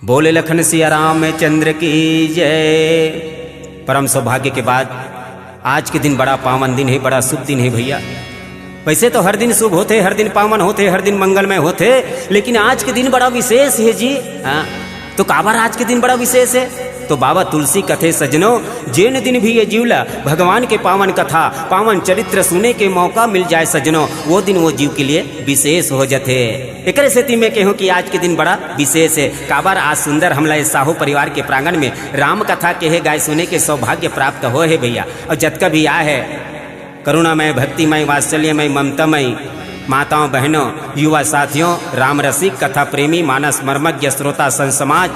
बोले लखन सिया राम चंद्र की जय। परम सौभाग्य के बाद आज के दिन बड़ा पावन दिन है, बड़ा शुभ दिन है भैया। वैसे तो हर दिन शुभ होते, हर दिन पावन होते, हर दिन मंगलमय होते, लेकिन आज के दिन बड़ा विशेष है जी। हाँ, तो काबर आज के दिन बड़ा विशेष है? तो बाबा तुलसी कथे सजनो जेन दिन भी ये जीवला भगवान के पावन कथा पावन चरित्र सुने के मौका मिल जाए सजनो, वो दिन वो जीव के लिए विशेष हो जाते। एक स्थिति में कहूँ कि आज के दिन बड़ा विशेष है। काबर आज सुंदर हमला साहू परिवार के प्रांगण में राम कथा कहे गाय सुने के सौभाग्य प्राप्त हो है भैया। और जतका भी आ है करुणामय भक्तिमय वात्सल्यमय ममतामय माताओं बहनों युवा साथियों राम रसिक कथा प्रेमी मानस मर्मज्ञ श्रोता संत समाज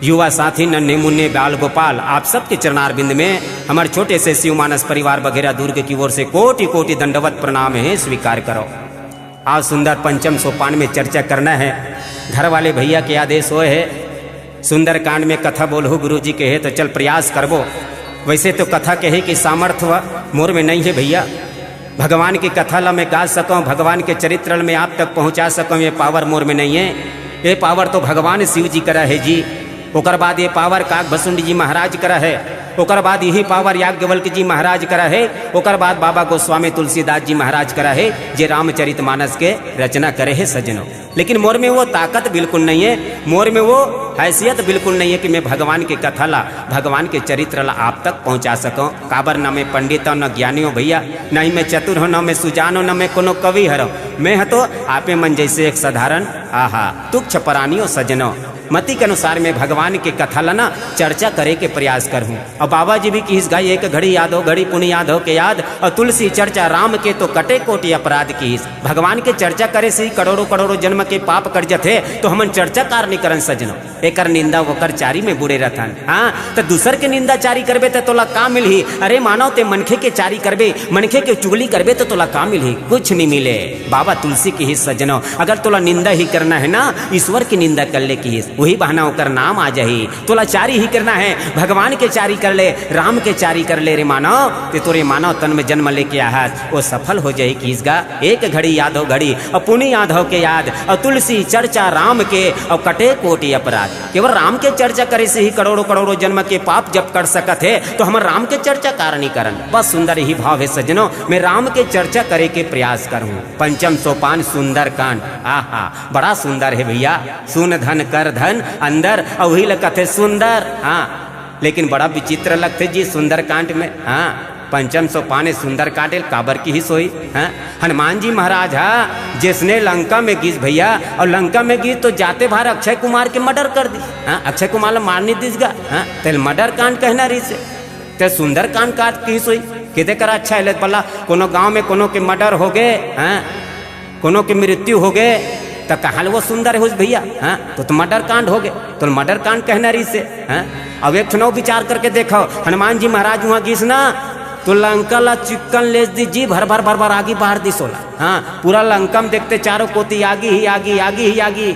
युवा साथी नन्हे मुन्ने बाल गोपाल, आप सबके चरणारविंद में हमारे छोटे से शिव मानस परिवार वगैरह दुर्ग की ओर से कोटि कोटि दंडवत प्रणाम है, स्वीकार करो। आज सुंदर पंचम सोपान में चर्चा करना है। घर वाले भैया के आदेश हो है सुंदर कांड में कथा बोलो गुरु जी कहे तो चल प्रयास करबो। वैसे तो कथा कहे कि सामर्थ्य मोर में नहीं है भैया। भगवान की कथा ला मैं गा सकूँ, भगवान के चरित्र में आप तक पहुँचा सकूँ, ये पावर मोर में नहीं है। ये पावर तो भगवान शिव जी करा है जी। ओकर बाद ये पावर काक भसुंडी जी महाराज करा है। ओकर बाद यही पावर याज्ञवल्क्य जी महाराज करा है। ओकर बाद बाबा गोस्वामी तुलसीदास जी महाराज करा है, जे रामचरितमानस के रचना करे है सजनों। लेकिन मोर में वो ताकत बिल्कुल नहीं है, मोर में वो हैसियत बिल्कुल नहीं है कि मैं भगवान के कथा ला भगवान के चरित्र ला आप तक पहुंचा सकूं। काबर न मैं पंडित हूं न ज्ञानी हूं भैया, न ही मैं चतुर हूं न मैं सुजान हूं न मैं कोनो कवि हरो। मैं तो आपे मन जैसे एक साधारण आहा तुच्छ प्राणियों सजनों मति के अनुसार मैं भगवान के कथा ला ना चर्चा करे के प्रयास करूँ। और बाबा जी भी किस गाय एक घड़ी याद हो घड़ी पुण्य याद हो के याद, और तुलसी चर्चा राम के तो कटे कोटि अपराध की। भगवान के चर्चा करे से ही करोड़ों करोड़ों जन्म के पाप कर जथे, तो हम चर्चा कार नहीं करन सजनो। एकर निंदा वोकर चारी में बुड़े रहथन। हाँ, तो दूसर के निंदा चारी करबे तो तोला का मिलही? अरे मानव ते मनखे के चारी करबे, मनखे के चुगली करबे तो तोला का मिलही? कुछ नहीं मिले। बाबा तुलसी की ही सजनो, अगर तोला निंदा ही करना है ना, ईश्वर की निंदा कर ले की वही बहाना होकर नाम आ जाही। तोला चारी ही करना है, भगवान के चारी कर ले, राम के चारी कर ले रे मानव, ते तोरे मानव तन में जन्म लेके आया वो सफल हो जाए किसका? एक घड़ी याद हो घड़ी और पुण्य याद हो के याद, और तुलसी चर्चा राम के और कटे कोटि अपराध। केवल राम के चर्चा करे से ही करोड़ों करोड़ों जन्म के पाप जब कर सकत है, तो हम राम के चर्चा कारण करन। बस सुंदर ही भाव है सजनों, मैं राम के चर्चा करे के प्रयास करूं। पंचम सोपान सुंदर कांड, आहा बड़ा सुंदर है भैया। सुन धन कर धन अंदर और वही लगते सुंदर। हाँ, लेकिन बड़ा विचित्र लगते जी सुंदर कांड में। हाँ, पंचम सोपान सुंदर कांड काबर की ही सोई। हाँ, हनुमान जी महाराज हाँ जिसने लंका में गिस भैया, और लंका में गिस तो जाते बाहर अक्षय कुमार के मर्डर कर दी। हाँ, अक्षय कुमार मारने दिसगा। हाँ, तेल मर्डर कांड कहना रही से ते सुंदर कांड काट की सोई किते करा अच्छा है पला। कोनो गांव में कोनो के मर्डर हो गए, हाँ कोनो के मृत्यु हो गए, तो कहा वो सुंदर है भैया। हाँ, तो मर्डर कांड हो गए, तो मर्डर कांड कहना रही से। हाँ, अब एक चुनाव विचार करके देखो, हनुमान जी महाराज वहाँ गिस ना तो लंका ला चिक्कन ले दी जी भर भर भर भर आगी बाहर दी सोला। हाँ, पूरा लंका में देखते चारों कोती आगी ही आगी आगी ही आगी।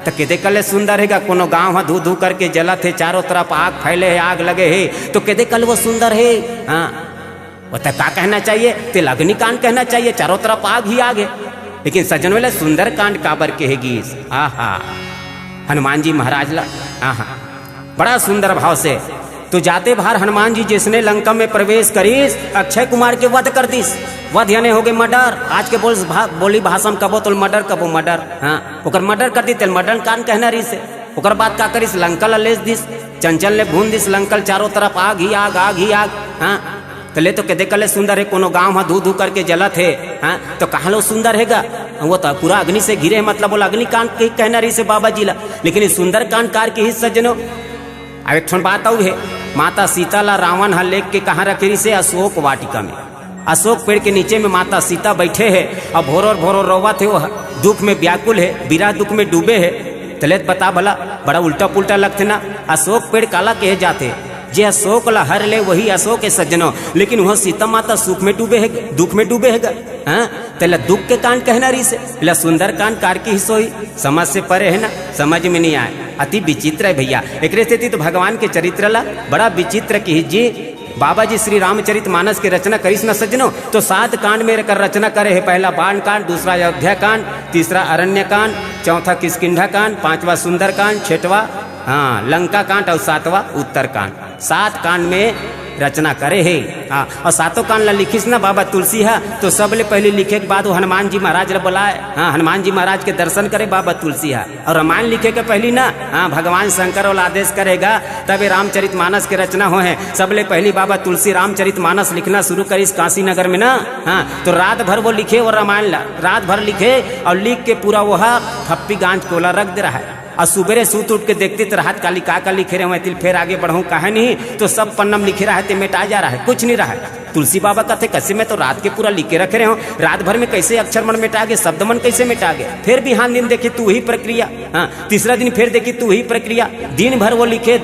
तो केदे कले सुंदर है? कोनो गाँव धू धू करके जलत है, चारों तरफ आग फैले है, आग लगे है, तो केदे कल वो सुंदर है? हाँ, वो तो क्या कहना चाहिए? तेल अग्निकांड कहना चाहिए, चारों तरफ आग ही आग है। लेकिन सज्जन वाले सुंदर कांड काबर कहेगी? आहा हनुमान जी महाराज ला आहा बड़ा सुंदर भाव से तो जाते बाहर हनुमान जी जिसने लंका में प्रवेश करीस, अक्षय कुमार के वध कर दिस। वध यानी हो गए मर्डर। आज के बोली भाषा में कबो तो मर्डर कबो मर्डर। हाँ, ओकर मर्डर कर दी तेल मर्डर कांड कहना रही से। ओकर बाद का करिस लंका ला लेस दिस, चंचल ने भून दिस लंकल, चारों तरफ आग ही आग आग ही आग। हाँ, तले तो कहते कले सुंदर है, कोनो गाँव धू धू करके जलत है। हाँ, तो कहाँ लो सुंदर हैगा? वो तो पूरा अग्नि से घिरे, मतलब बोला अग्निकांड की कहना रही से बाबा जी ला। लेकिन इस सुंदर कांड कार की ही सज्जनों अब एक बात और है, माता सीता ला रावण हल लेक के कहाँ रखी से? अशोक वाटिका में। अशोक पेड़ के नीचे में माता सीता बैठे है और भोरों भोरों रोवत है, वो दुख में व्याकुल है, बिरा दुख में डूबे है। तले बता भला बड़ा उल्टा पुल्टा लगते ना। अशोक पेड़ काला कहे जाते, जे अशोक ला हर ले वही अशोक है सज्जनों। लेकिन वह सीता माता सुख में डूबे है, दुख में डूबे है। हाँ, तेला दुख के कांड कहना रही से, ला सुंदर कांड कार की ही सोई। समझ से परे है ना, समझ में नहीं आए, अति विचित्र है भैया। एक स्थिति तो भगवान के चरित्र ला बड़ा विचित्र की जी। बाबा जी श्री रामचरित मानस की रचना करीस न सज्जनों तो 7 कांड में कर रचना करे है। पहला बाण कांड, दूसरा अयोध्या कांड, तीसरा अरण्य कांड, चौथा किष्किंधा कांड, 5वां सुंदर कांड, 6वां लंका कांड और 7वां उत्तर कांड। 7 कांड में रचना करे है। और 7 कांड ला लिखिस ना बाबा तुलसी है तो सबले पहले लिखे के बाद वो हनुमान जी महाराज ला बुलाए। हनुमान जी महाराज के दर्शन करे बाबा तुलसी है। और रामायण लिखे के पहली ना भगवान शंकर वाला आदेश करेगा तभी रामचरित मानस की रचना हो है। सबले पहली बाबा तुलसी रामचरित मानस लिखना शुरू करी काशी नगर में ना। तो रात भर वो लिखे और रामायण ला रात भर लिखे और लिख के पूरा वह फप्पी गांज कोला रख दे रहा है। और सुबेरे सूत उठ के देखते तो राहत काली का लिखे रहे तिल फिर आगे बढ़ूँ कहा नहीं तो सब पन्नम लिखे रहा है मिटा जा रहा है, कुछ नहीं रहा है। तुलसी बाबा कहते कैसे मैं तो रात के पूरा लिखे रखे रहे हूँ, रात भर में कैसे अक्षर मन मिटा गए, शब्द मन कैसे मिटा गए। फिर भी दिन देखी तू ही प्रक्रिया, तीसरा दिन फिर देखी तू ही प्रक्रिया। दिन भर वो लिखे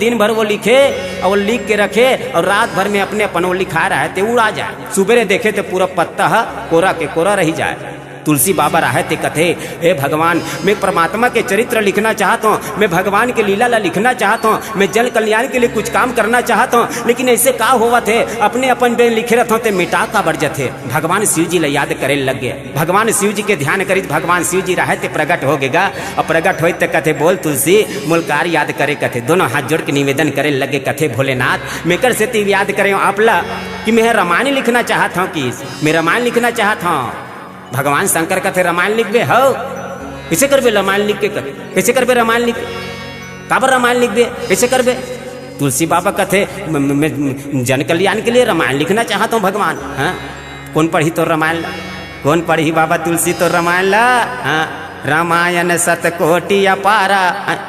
और वो लिख के रखे और रात भर में अपने अपन वो लिखा रहा है उड़ा जाए। सुबेरे देखे तो पूरा पत्ता कोरा के कोरा रही जाए। तुलसी बाबा रहे थे कथे हे भगवान मैं परमात्मा के चरित्र लिखना चाहता हूँ, मैं भगवान के लीला ला लिखना चाहता हूँ, मैं जन कल्याण के लिए कुछ काम करना चाहता हूँ, लेकिन ऐसे का हुआ थे अपने अपन में लिखे रहते थे मिटा का बरज थे। भगवान शिव जी ला याद करे लग गए। भगवान शिव जी के ध्यान करी भगवान शिव जी रहे थे प्रकट हो गएगा। और प्रकट हो कथे बोल तुलसी मुलकार याद करे कथे दोनों हाथ जोड़ के निवेदन करे लगे कथे भोलेनाथ मैं कर से याद करे आप ला कि मैं रामायण लिखना चाहता हूँ, कि मैं रामायण लिखना चाहता हूँ। भगवान शंकर कहते रामायण लिख बे हो कैसे करबे रामायण लिख के कैसे करबे रामायण लिख काबर रामायण लिख बे कैसे करबे। तुलसी बाबा कहते मैं जन कल्याण के लिए रामायण लिखना चाहता हूँ भगवान। कौन पढ़ी तो रामायण ला, कौन पढ़ी बाबा तुलसी तो रामायण ला। रामायण सतकोटि अपारा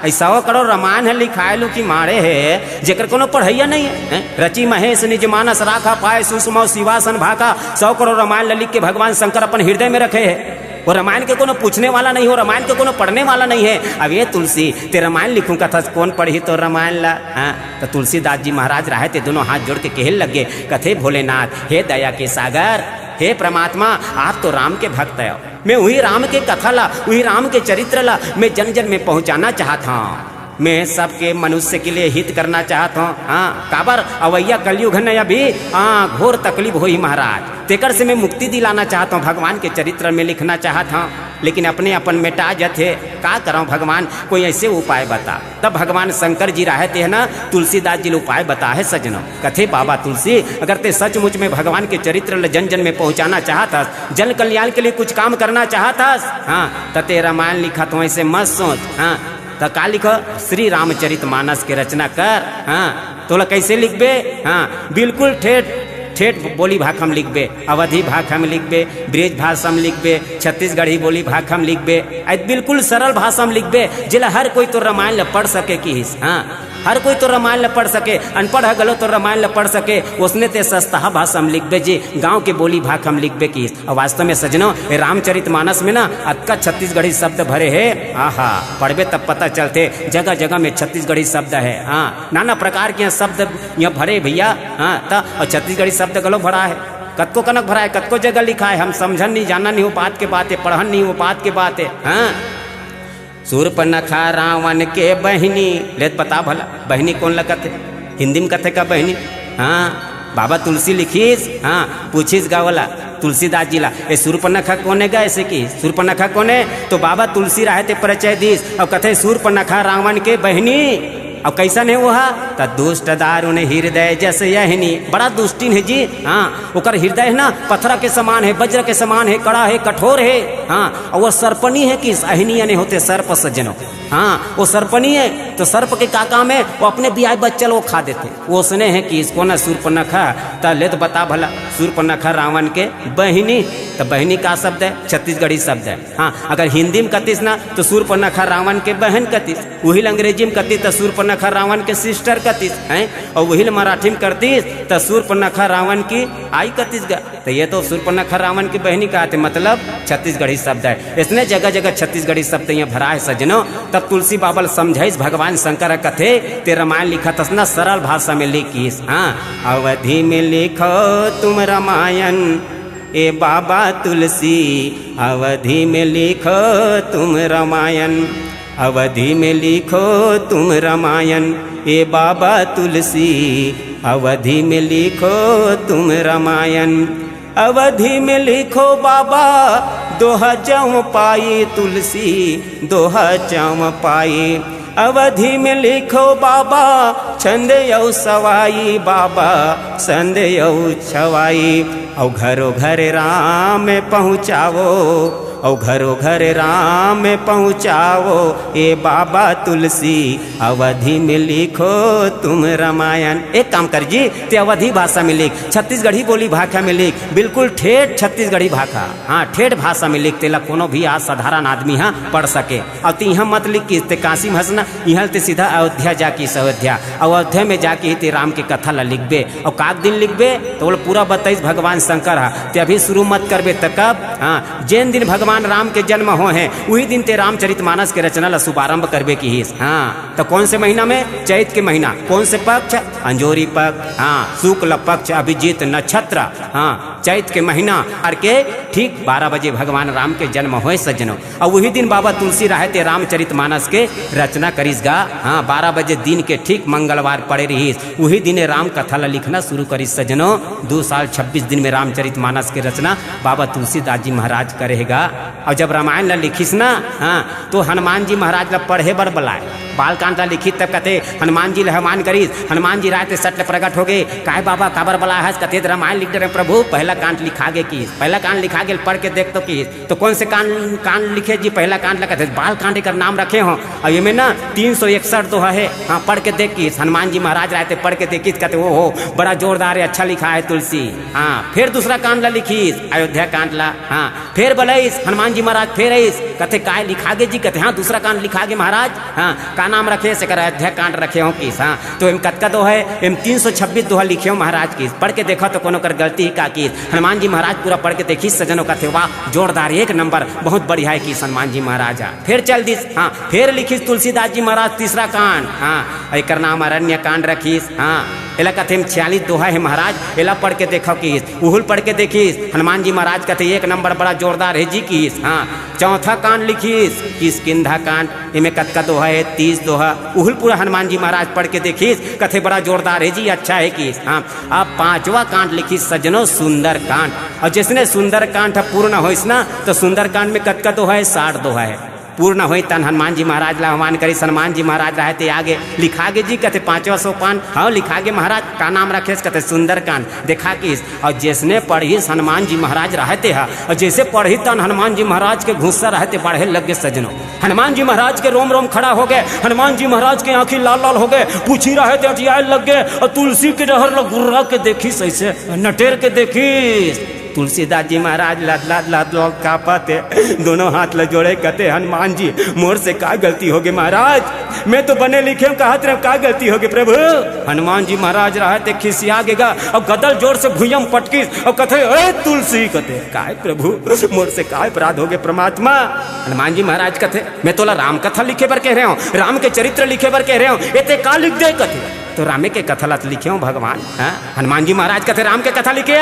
ऐसा करो रामायण है लिखायलू की मारे है जेकर कोनो पढ़ैया नहीं है। रची महेश निज मानस राखा पाए सुषमा शिवासन भाका 100 करोड़ रामायण लिख के भगवान शंकर अपन हृदय में रखे है। वो रामायण के कोनो पूछने वाला नहीं हो, रामायण के कोनो पढ़ने वाला नहीं है। अब ये तुलसी ते रामायण लिखूंगा था कौन पढ़ी तो रामायण ला। तो तुलसीदास जी महाराज रहे थे दोनों हाथ जोड़ के कहने लगे कथे भोलेनाथ हे दया के सागर हे परमात्मा आप तो राम के भक्त है, मैं वही राम के कथा ला वही राम के चरित्र ला मैं जन जन में पहुंचाना चाहता हूँ। मैं सबके मनुष्य के लिए हित करना चाहता हूँ। काबर अवैया कलयुग है अभी घोर तकलीफ हुई महाराज तेकर से मैं मुक्ति दिलाना चाहता हूँ। भगवान के चरित्र में लिखना चाहता हूँ लेकिन अपने अपन मिटा जाते का कराऊँ भगवान कोई ऐसे उपाय बता। तब भगवान शंकर जी रहे थे ना तुलसीदास जी उपाय बता है सजनों कथे बाबा तुलसी अगर ते सचमुच में भगवान के चरित्र जन जन में पहुँचाना चाहता जन कल्याण के लिए कुछ काम करना चाहता तो ते रामायण लिखा तो ऐसे मत सोच। तो का लिखो श्री रामचरित मानस के रचना कर। तोला कैसे लिखबे बिल्कुल ठेठ बोली भाषा में लिखबे, अवधि भाषा में लिखबे, ब्रिज भाषा में लिखबे, छत्तीसगढ़ी बोली भाषा में लिखबे, बिल्कुल सरल भाषा में लिखबे जिला हर कोई तो रामायण पढ़ सके कि हर कोई तो रामायण पढ़ सके। अनपढ़ है गलो तो रामायण पढ़ सके उसने ते सस्ता भाषा में लिखबे जी गांव के बोली भाषा में लिखबे की। और वास्तव में सजनों रामचरित मानस में ना अक्का छत्तीसगढ़ी शब्द भरे है। पढ़बे तब पता चलते जगह जगह में छत्तीसगढ़ी शब्द है। नाना प्रकार के शब्द यहाँ भरे भैया। और छत्तीसगढ़ी शब्द गलो भरा है कतको कनक भरा है कतको जगह लिखा है। हम समझन नहीं जाना नहीं वो बात के बात है, पढ़न नहीं वो बात के बात है। शूर्पणखा रावण के बहनी ले पता भला बहनी कौन लगत है हिंदी में कथे का बहनी। बाबा तुलसी लिखीस पूछिस गावला तुलसीदास जी ला ए शूर्पणखा कौन है ऐसे की शूर्पणखा कौन है तो बाबा तुलसी रहे थे परिचय दीस और कथे शूर्पणखा रावण के बहनी। अब कैसा नहीं हुआ तो दुष्ट दारुण हृदय जैसे यहनी बड़ा दुष्टिन है जी। ओकर हृदय है ना पत्थर के समान है, वज्र के समान है, कड़ा है, कठोर है। और वो सर्पनी है कि अहिनी यानी होते सर्प सज्जनों। वो सर्पनी है तो सर्प के का काम है वो अपने बियाह बच्चल वो खा देते। वो उसने है कि इसको ना शूर्पणखा तो ले तो बता भला शूर्पणखा रावण के बहिनी तो बहिनी का शब्द है छत्तीसगढ़ी शब्द है। अगर हिंदी में कतीस ना तो शूर्पणखा रावण के बहन कतीस, वही अंग्रेजी में कतीस तो शूर्पणखा रावण के सिस्टर कतीस है। और वही मराठी में करतीस तो शूर्पणखा रावण की आई कतीस गा। तो ये तो शूर्पणखा रावण की बहनी का मतलब छत्तीसगढ़ी शब्द है। इसने जगह जगह छत्तीसगढ़ी शब्द यहाँ भरा है सजनों। तब तुलसी बाबल समझाइस भगवान शंकर कथे ते रामायण लिखा तसना सरल भाषा में लिखीस। अवधि में लिखो तुम रामायण ए बाबा तुलसी अवधि में लिखो तुम रामायण अवधि में लिखो तुम रामायण ए बाबा तुलसी अवधि में लिखो तुम रामायण, अवधि में लिखो बाबा दोहा चम पाई तुलसी, दोहा चम पाई। अवधि में लिखो बाबा छंद यौ सवाई, बाबा छंद यौ छवाई। औ घरो घर राम पहुँचावो, औ घरो घर राम पहुँचावो, ए बाबा तुलसी अवधि में लिखो तुम रामायण। एक काम कर जी, ते अवधि भाषा में लिख, छत्तीसगढ़ी बोली भाषा में लिख, बिल्कुल ठेठ छत्तीसगढ़ी भाषा, हाँ ठेठ भाषा में लिख, तेला कोनो भी आज साधारण आदमी हाँ पढ़ सके। और ते यहाँ मत लिख कि ते काशी में हंसना, यहाँ ते सीधा अयोध्या जाके अयोध्या, अयोध्या में जाके ही ते राम के कथा ला लिखबे। और काक दिन लिखबे तो बोले पूरा बताइस भगवान शंकर हा, ते अभी शुरू मत करबे त कब, हाँ जैन दिन भगवान राम के जन्म हो हैं वही दिन ते रामचरितमानस के रचना ला शुभारंभ करबे की हिस। हाँ तो कौन से महीना में, चैत के महीना, कौन से पक्ष, अंजोरी पक्ष, हाँ शुक्ल पक्ष अभिजीत नक्षत्र, हाँ चैत के महीना और के ठीक 12 बजे भगवान राम के जन्म होए सज्जनों। और वही दिन बाबा तुलसी राहे ते रामचरितमानस के रचना करीस गा, हाँ 12 बजे दिन के ठीक मंगलवार पड़े रहीस, वही दिन राम कथा ला लिखना शुरू करीस सज्जनों। 2 साल 26 दिन में रामचरितमानस के रचना बाबा तुलसीदास जी महाराज करेगा। और जब रामायण ला लिखिस ना, हाँ तो हनुमान जी महाराज ला पढ़े बर बुलाए, बालकांड ला लिखी तब कहते हनुमान जी हनुमान करीस, हनुमान जी राय सट प्रकट हो गए, काहे बाबा काबर बुलाया है, कहते रामायण लिख रहे प्रभु, पहला कांड लिखा गे की, पहला कांड लिखा गे पढ़ के देख तो की, तो कौन से कांड लिखे जी, पहला कांड ला कहते बाल कांड का नाम रखे हो, और ये में ना 361 दोहा है, हाँ पढ़ के देख की, हनुमान जी महाराज रहते पढ़ के देखी, कहते वो हो बड़ा जोरदार है, अच्छा लिखा है तुलसी। हाँ फिर दूसरा कांड ला लिखीस अयोध्या कांड ला, हाँ फिर बोलाइस हनुमान जी महाराज, फिर आइस कहते काय लिखा गे जी, कहते हाँ दूसरा कांड लिखा गे महाराज, हाँ का नाम रखे से कर अयोध्या कांड रखे हो किस, हाँ तो इम कतका दोहा है, इम 326 दोहा लिखे हो महाराज की, पढ़ के देखो तो कोनो कर गलती का की, हनुमान जी महाराज पूरा पढ़ के देखी सजनों का थे, वाह जोरदार एक नंबर बहुत बढ़िया है कि हनुमान जी महाराज। फिर चल दिस, हाँ फिर लिखिस तुलसीदास जी महाराज तीसरा कांड, हाँ एक नाम अरण्य कांड रखीस, हाँ एला कथे 46 दोहा है महाराज, एला पढ़ के देखो कि उहुल पढ़ के देखीस, हनुमान जी महाराज कहते एक नंबर बड़ा जोरदार है जी किस। हाँ चौथा कांड लिखीस किष्किंधा कांड, इनमें कतका दोहा है 30 दोहा, उहुल पूरा हनुमान जी महाराज पढ़ के देखीस, कथे बड़ा जोरदार है जी, अच्छा है किस। हाँ अब 5वां कांड लिखीस सज्जनों सुंदर कांड, और जिसने सुंदर कांड पूर्ण होइस ना तो सुंदर कांड में कतका दोहा है 60 दोहा है, पूर्ण हो तन हनुमान जी महाराज ला आह्वान करी, हनुमान जी महाराज रहते आगे लिखा गे जी, कहते 5वां सोपान, हाँ लिखा गे महाराज, का नाम रखे कहते सुंदर कांड देखा किस। और जिसने पढ़ी हनुमान जी महाराज रहते हैं, और जैसे पढ़ी तन हनुमान जी महाराज के गुस्सा रहते बढ़े लग गए सजनों, हनुमान जी महाराज के रोम रोम खड़ा हो गए, हनुमान जी महाराज के आंखें लाल लाल हो गए, पूछी रहे थे अटियाए लग गए, और तुलसी के डहर लग गुर्रा के देखी ऐसे नटेर के देखी, तुलसीदास जी महाराज लद लद लद लोग कापते, दोनों हाथ ल जोड़े कहते हनुमान जी मोर से का गलती हो गई महाराज, मैं तो बने लिखे कहते रहे का गलती हो गई प्रभु। हनुमान जी महाराज रहते खिसिया गेगा और गदल जोर से भुयम पटकी और कहते ए तुलसी, कहते काय प्रभु मोर से का अपराध हो गए परमात्मा। हनुमान जी महाराज कहते मैं तोला राम कथा लिखे बर कह रहे हूँ, राम के चरित्र लिखे बर कह रहे हूँ, एते का लिख दे, कहते तो रामे के कथा ला लिखे हूँ भगवान। हनुमान जी महाराज कहते राम के कथा लिखे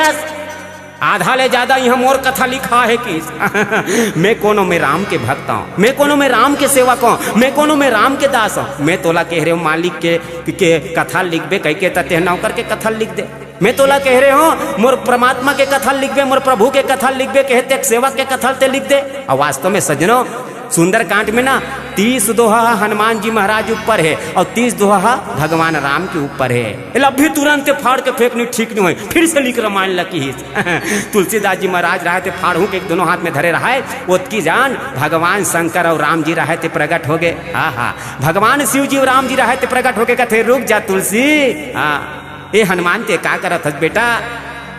आधा ले ज्यादा यहाँ मोर कथा लिखा है कि मैं कोनो में राम के भक्त हूँ, मैं कोनो में राम के सेवक हूँ, मैं कोनो में राम के दास हूँ। मैं तोला कह रहे हूँ मालिक के कथा लिख बे, कह के तते नौकर के कथा लिख दे। मैं तोला कह रहे हूँ मोर परमात्मा के कथा लिख बे, मोर प्रभु के कथा लिख बे, कहते सेवक के कथा ते लिख दे। और वास्तव में सज्जनों सुंदर कांड में ना 30 दोहा हनुमान जी महाराज ऊपर है और 30 दोहा भगवान राम के ऊपर है। अभी तुरंत फाड़ के फेंकनी ठीक नहीं है, फिर से लिख रामायण लकी। तुलसीदास जी महाराज रहे थे फाड़ू के दोनों हाथ में धरे रहा है, ओतकी जान भगवान शंकर और राम जी रहे थे प्रकट हो गए। हाँ भगवान शिव जी और राम जी रहे थे प्रकट हो गए, कहते रुक जा तुलसी, हाँ ये हनुमान ते का करत हस बेटा।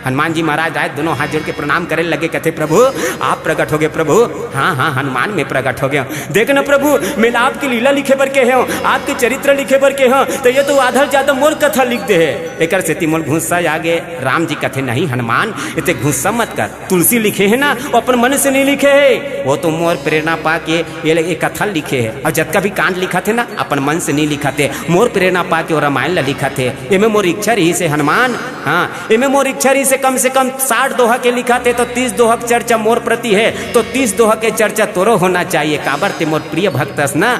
हनुमान जी महाराज आए, दोनों हाथ जोड़ के प्रणाम करने लगे, कहते प्रभु आप प्रकट हो गए प्रभु। हाँ हनुमान में प्रकट हो गया, देख ना प्रभु मैं आपकी लीला लिखे बर के हूँ, आपके चरित्र लिखे बर के हूँ, तो ये तो आधा ज्यादा मोर कथा लिख दे है। एक से मोर घुस्सा आगे राम जी कहते नहीं हनुमान इतने घुस्सा मत कर, तुलसी लिखे है ना वो अपन मन से नहीं लिखे है, वो तो मोर प्रेरणा पा के ये कथा लिखे है। और जब का भी कांड लिखा थे ना अपन मन से नहीं लिखा थे, मोर प्रेरणा पा के और रामायण ला लिखा थे। इमे मोर इच्छा रही से हनुमान, हाँ इमे मोर इच्छा रही से कम 60 दोहा के लिखा थे, तो 30 दोहा की चर्चा मोर प्रति है, तो 30 दोहा के चर्चा तोरो होना चाहिए, काबर ते मोर प्रिय भक्तस ना।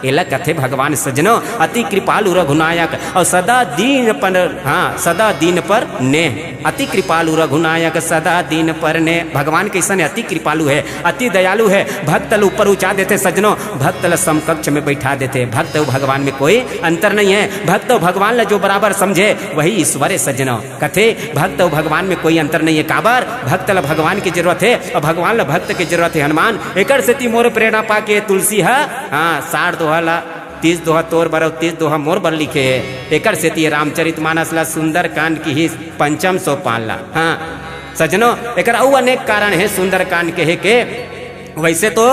एला कथे भगवान सजनो अति कृपालु रघुनायक और सदा दीन पर, हाँ सदा दीन पर ने, अति कृपालु रघुनायक सदा दीन पर ने। भगवान कैसन है? अति कृपालु है, अति दयालु है। भक्त ल ऊपर ऊंचा देते सजनो, भक्त ल समकक्ष में बैठा देते। भक्त और भगवान में कोई अंतर नहीं है। भक्त और भगवान ल जो बराबर समझे वही ईश्वर है सजनो। कथे भक्त और भगवान में कोई अंतर नहीं है। काबर भक्त ल भगवान की जरूरत है और भगवान ल भक्त की जरूरत है। हनुमान एकर से ती मोर प्रेरणा पाके तुलसी है, हाँ 60 दोहा ला 30 दोहा तोर बर 30 दोहा मोर बर लिखे है। एकर से ती रामचरितमानस ला सुंदर कांड की ही 5 सोपान ला। हाँ सजनो एकर और अनेक कारण है सुंदर कांड कहे के। वैसे तो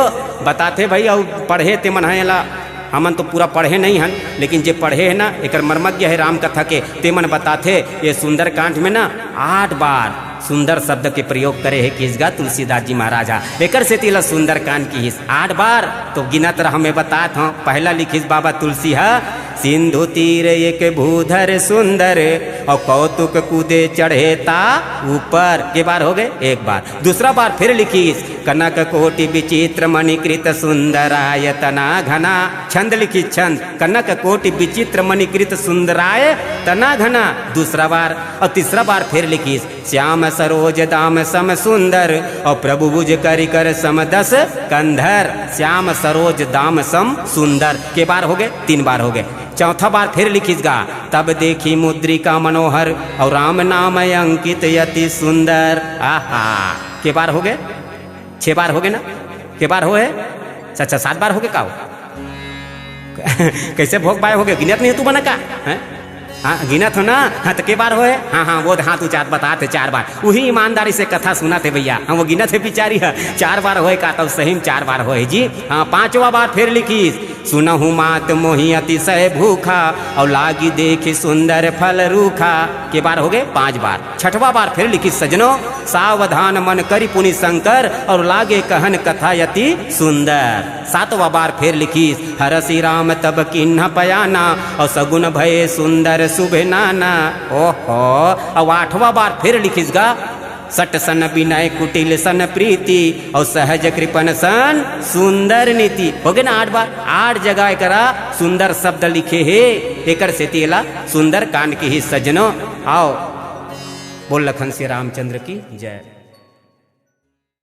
बताते भाई और पढ़े ते मन है ला, हमन तो पूरा पढ़े नहीं हन, लेकिन जे पढ़े है ना एकर मर्मज्ञ है राम कथा के, ते मन बताते ये सुंदर कांड में ना 8 बार सुंदर शब्द के प्रयोग करे है किसगा तुलसीदास जी महाराजा। एकर से तिला सुंदर कांड की 8 बार तो गिनत रह में बतात हूँ। पहला लिखिस बाबा तुलसी है सिंधु तीर एक भूधर सुंदर और कौतुक कूदे चढ़े ता ऊपर के बार हो गए 1 बार। दूसरा बार फिर लिखिस कनक कोटि विचित्र मणिकृत सुंदराय तना घना, छंद लिखी छंद कनक कोटि विचित्र मणिकृत सुंदराय तना घना दूसरा बार। और तीसरा बार फिर लिखिस श्याम सरोज दाम सम सुंदर और प्रभु भुज करि कर सम 10 कंधर। श्याम सरोज दाम सम सुंदर के बार हो गए 3 बार हो गए। चौथा बार फिर लिखिस गा तब देखी मुद्रिका मनोहर और राम नाम अंकित यति सुंदर। आहा के बार हो गए 6 बार हो गए ना, के बार हो है 7 बार हो गए का कैसे भोग पाए हो गए? गिनत नहीं तू बना का है? हाँ गिनत हो ना, हाँ तो के बार हो है? हाँ हाँ वो हाथ ऊँचा बताते 4 बार। वही ईमानदारी से कथा सुना थे भैया, हाँ वो गिनत है बिचारी है 4 बार होए का, तब सही में 4 बार होए जी। हाँ 5वां बार फिर लिखी सुनहु मात मोहि अतिशय भूखा और लागी देखी सुंदर फल रूखा के बार हो गए 5 बार। 6वां बार फिर लिखी सजनो सावधान मन करि पुनि शंकर और लागे कहन कथा यति सुंदर। 7वां बार फिर लिखी हरसि राम तब किन्ह पयाना और सगुन भय सुंदर शुभ नाना। ओहो। और 8वां बार फिर लिखिस गा सट सन विनय कुटिल सन प्रीति और सहज कृपन सन सुंदर नीति। हो गए ना 8 बार। 8 जगह करा सुंदर शब्द लिखे है। एकर से तेला सुंदर कांड की ही सजनो। आओ बोल लखन श्री रामचंद्र की जय।